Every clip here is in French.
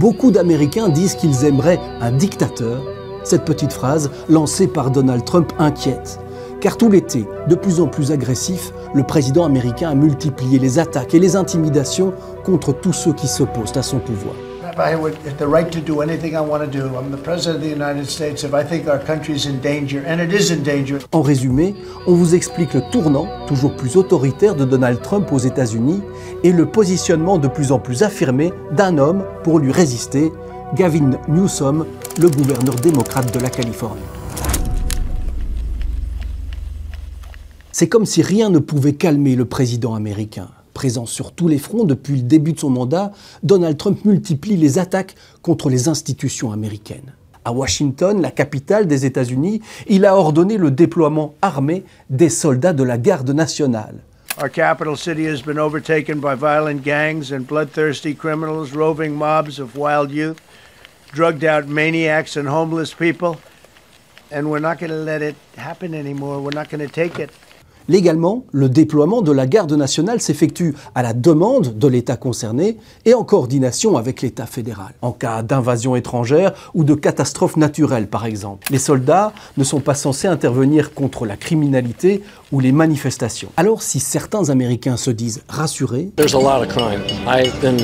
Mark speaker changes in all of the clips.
Speaker 1: Beaucoup d'Américains disent qu'ils aimeraient un dictateur. Cette petite phrase, lancée par Donald Trump, inquiète. Car tout l'été, de plus en plus agressif, le président américain a multiplié les attaques et les intimidations contre tous ceux qui s'opposent à son pouvoir.
Speaker 2: If I had the right to do anything I want to do, I'm the President of the United States. If I think our country is in danger, and it is in danger.
Speaker 1: En résumé, on vous explique le tournant, toujours plus autoritaire, de Donald Trump aux États-Unis et le positionnement de plus en plus affirmé d'un homme pour lui résister, Gavin Newsom, le gouverneur démocrate de la Californie. C'est comme si rien ne pouvait calmer le président américain. Présent sur tous les fronts depuis le début de son mandat, Donald Trump multiplie les attaques contre les institutions américaines. À Washington, la capitale des États-Unis, il a ordonné le déploiement armé des soldats de la garde nationale.
Speaker 2: Our capital city has been overtaken by violent gangs and bloodthirsty criminals, roving mobs of wild youth, drugged out maniacs and homeless people. And we're not going to let it happen anymore. We're not going to take it.
Speaker 1: Légalement, le déploiement de la garde nationale s'effectue à la demande de l'État concerné et en coordination avec l'État fédéral. En cas d'invasion étrangère ou de catastrophe naturelle, par exemple. Les soldats ne sont pas censés intervenir contre la criminalité ou les manifestations. Alors, si certains Américains se disent rassurés,
Speaker 3: There's a lot of crime. I've been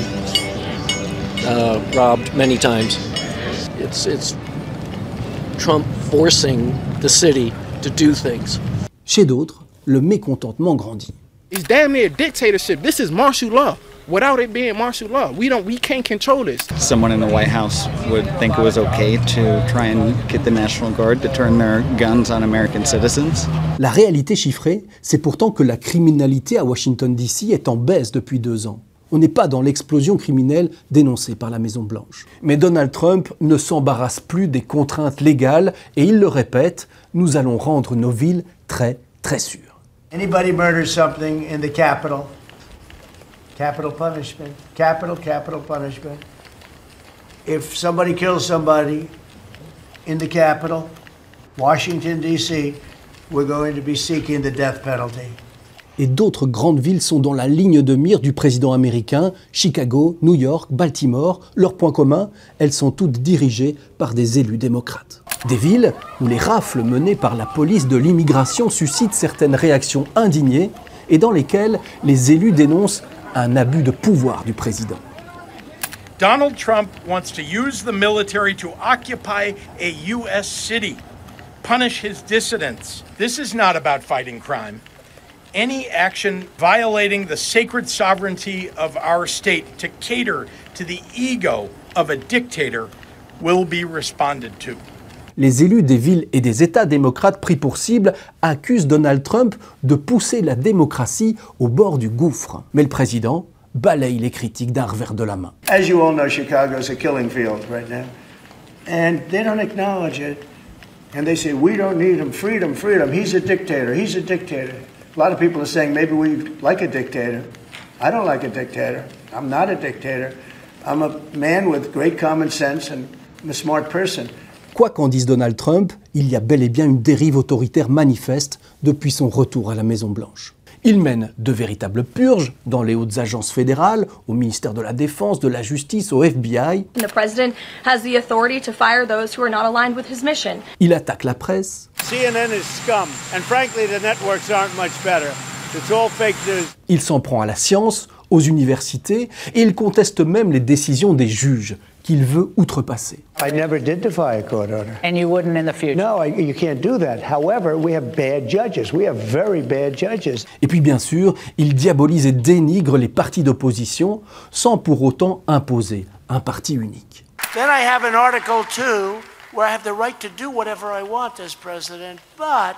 Speaker 3: robbed many times. It's Trump forcing the city to do things.
Speaker 1: Chez d'autres, le mécontentement grandit.
Speaker 4: It's damn near dictatorship. This is martial law. Without it being martial law, we can't control this.
Speaker 5: Someone in the White House would think it was okay to try and get the National Guard to turn their guns on American citizens.
Speaker 1: La réalité chiffrée, c'est pourtant que la criminalité à Washington DC est en baisse depuis 2 ans. On n'est pas dans l'explosion criminelle dénoncée par la Maison-Blanche. Mais Donald Trump ne s'embarrasse plus des contraintes légales et il le répète, nous allons rendre nos villes très, très sûres.
Speaker 2: Anybody murders something in the Capitol, capital punishment, capital punishment. If somebody kills somebody in the Capitol, Washington, D.C., we're going to be seeking the death penalty.
Speaker 1: Et d'autres grandes villes sont dans la ligne de mire du président américain, Chicago, New York, Baltimore. Leur point commun, elles sont toutes dirigées par des élus démocrates. Des villes où les rafles menées par la police de l'immigration suscitent certaines réactions indignées et dans lesquelles les élus dénoncent un abus de pouvoir du président.
Speaker 6: Donald Trump wants to use the military to occupy a U.S. city, punish his dissidents. This is not about fighting crime. Any action violating the sacred sovereignty of our state to cater to the ego of a dictator will be responded to.
Speaker 1: Les élus des villes et des États démocrates pris pour cible accusent Donald Trump de pousser la démocratie au bord du gouffre. Mais le président balaye les critiques d'un revers de la main.
Speaker 2: As you all know, Chicago is a killing field right now. And they don't acknowledge it. And they say, we don't need him. Freedom, freedom. He's a dictator. He's a dictator. A lot of people are saying maybe we like a dictator. I don't like a dictator. I'm not a dictator. I'm a man with great common sense and I'm a smart person.
Speaker 1: Quoi qu'en dise Donald Trump, il y a bel et bien une dérive autoritaire manifeste depuis son retour à la Maison-Blanche. Il mène de véritables purges dans les hautes agences fédérales, au ministère de la Défense, de la Justice, au FBI.
Speaker 7: The president has the authority to fire those who are not aligned with his mission.
Speaker 1: Il attaque la presse.
Speaker 2: CNN is scum, and frankly the networks aren't much better. It's all fake news.
Speaker 1: Il s'en prend à la science, aux universités, et il conteste même les décisions des juges qu'il veut outrepasser.
Speaker 2: I never did defy a court order.
Speaker 8: And you wouldn't in the future?
Speaker 2: No, you can't do that. However, we have bad judges. We have very bad judges.
Speaker 1: Et puis bien sûr, il diabolise et dénigre les partis d'opposition sans pour autant imposer un parti unique.
Speaker 2: Then I have an Article 2 where I have the right to do whatever I want as president, but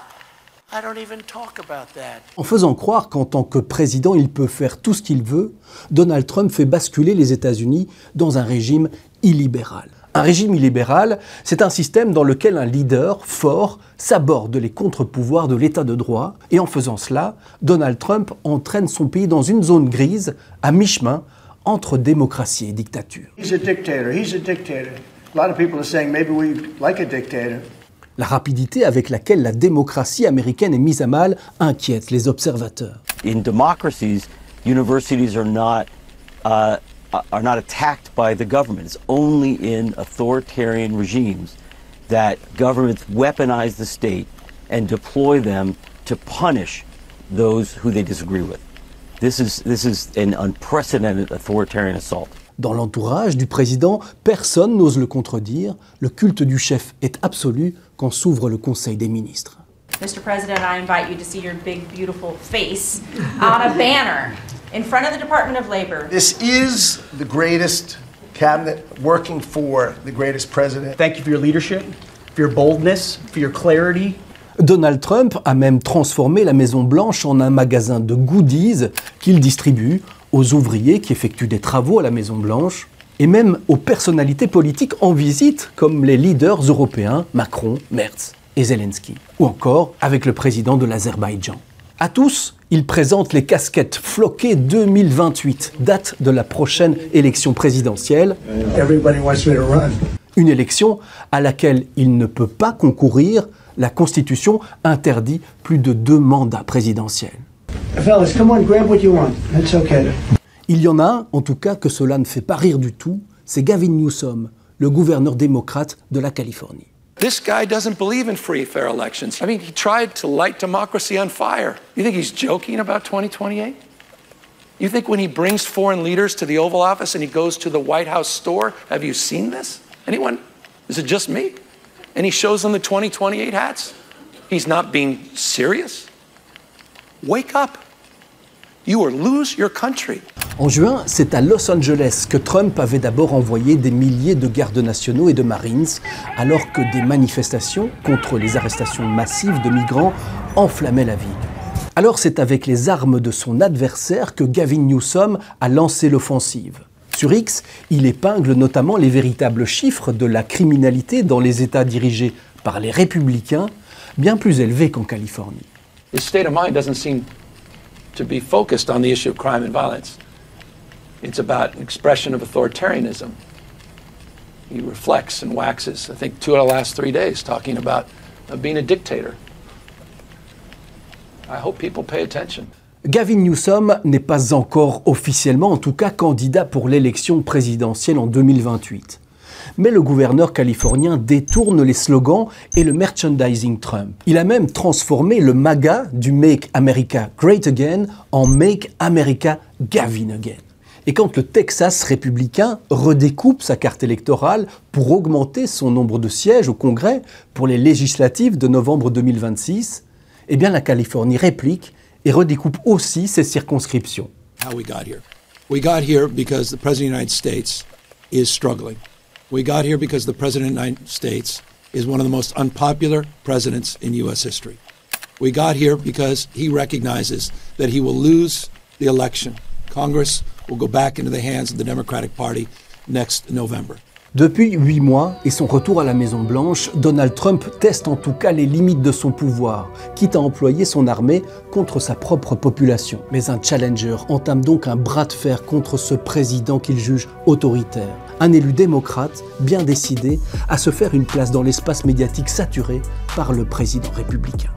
Speaker 2: I don't even talk about that.
Speaker 1: En faisant croire qu'en tant que président, il peut faire tout ce qu'il veut, Donald Trump fait basculer les États-Unis dans un régime illibéral. Un régime illibéral, c'est un système dans lequel un leader fort s'aborde les contre-pouvoirs de l'état de droit et en faisant cela, Donald Trump entraîne son pays dans une zone grise, à mi-chemin, entre démocratie et dictature.
Speaker 2: He's a dictator. He's a dictator. A lot of people are saying maybe we like a dictator.
Speaker 1: La rapidité avec laquelle la démocratie américaine est mise à mal inquiète les observateurs.
Speaker 9: In democracies, universities are not
Speaker 8: are not attacked by the government. It's only in authoritarian regimes that governments weaponize the state and deploy them to punish those who they disagree with. This is an unprecedented authoritarian assault.
Speaker 1: Dans l'entourage du président, personne n'ose le contredire. Le culte du chef est absolu quand s'ouvre le Conseil des ministres.
Speaker 9: Mr. President, I invite you to see your big, beautiful face on a banner in front of the Department of Labor.
Speaker 10: This is the greatest cabinet working for the greatest president.
Speaker 11: Thank you for your leadership, for your boldness, for your clarity.
Speaker 1: Donald Trump a même transformé la Maison-Blanche en un magasin de goodies qu'il distribue aux ouvriers qui effectuent des travaux à la Maison-Blanche et même aux personnalités politiques en visite comme les leaders européens Macron, Merz et Zelensky, ou encore avec le président de l'Azerbaïdjan. À tous, il présente les casquettes floquées 2028, date de la prochaine élection présidentielle. Une élection à laquelle il ne peut pas concourir. La Constitution interdit plus de 2 mandats présidentiels.
Speaker 2: Fellas, come on, grab what you want. That's okay.
Speaker 1: Il y en a un, en tout cas, que cela ne fait pas rire du tout, c'est Gavin Newsom, le gouverneur démocrate de la Californie.
Speaker 12: This guy doesn't believe in free, fair elections. I mean, he tried to light democracy on fire. You think he's joking about 2028? You think when he brings foreign leaders to the Oval Office and he goes to the White House store, have you seen this? Anyone? Is it just me? And he shows them the 2028 hats? He's not being serious? Wake up. You will lose your country.
Speaker 1: En juin, c'est à Los Angeles que Trump avait d'abord envoyé des milliers de gardes nationaux et de Marines, alors que des manifestations contre les arrestations massives de migrants enflammaient la ville. Alors c'est avec les armes de son adversaire que Gavin Newsom a lancé l'offensive. Sur X, il épingle notamment les véritables chiffres de la criminalité dans les États dirigés par les républicains, bien plus élevés qu'en Californie.
Speaker 3: His state of mind doesn't seem to be focused on the issue of crime and violence. It's about an expression of authoritarianism. He reflects and waxes, I think, 2 of the last 3 days, talking about being a dictator. I hope people pay attention.
Speaker 1: Gavin Newsom n'est pas encore officiellement, en tout cas, candidat pour l'élection présidentielle en 2028. Mais le gouverneur californien détourne les slogans et le merchandising Trump. Il a même transformé le MAGA du Make America Great Again en Make America Gavin Again. Et quand le Texas républicain redécoupe sa carte électorale pour augmenter son nombre de sièges au Congrès pour les législatives de novembre 2026, eh bien la Californie réplique et redécoupe aussi ses circonscriptions.
Speaker 13: How we got here. We got here because the President of the United States is struggling. We got here because the President of the United States is one of the most unpopular presidents in U.S. history. We got here because he recognizes that he will lose the election. Congress will go back into the hands of the Democratic Party next November.
Speaker 1: Depuis 8 mois et son retour à la Maison-Blanche, Donald Trump teste en tout cas les limites de son pouvoir, quitte à employer son armée contre sa propre population. Mais un challenger entame donc un bras de fer contre ce président qu'il juge autoritaire. Un élu démocrate bien décidé à se faire une place dans l'espace médiatique saturé par le président républicain.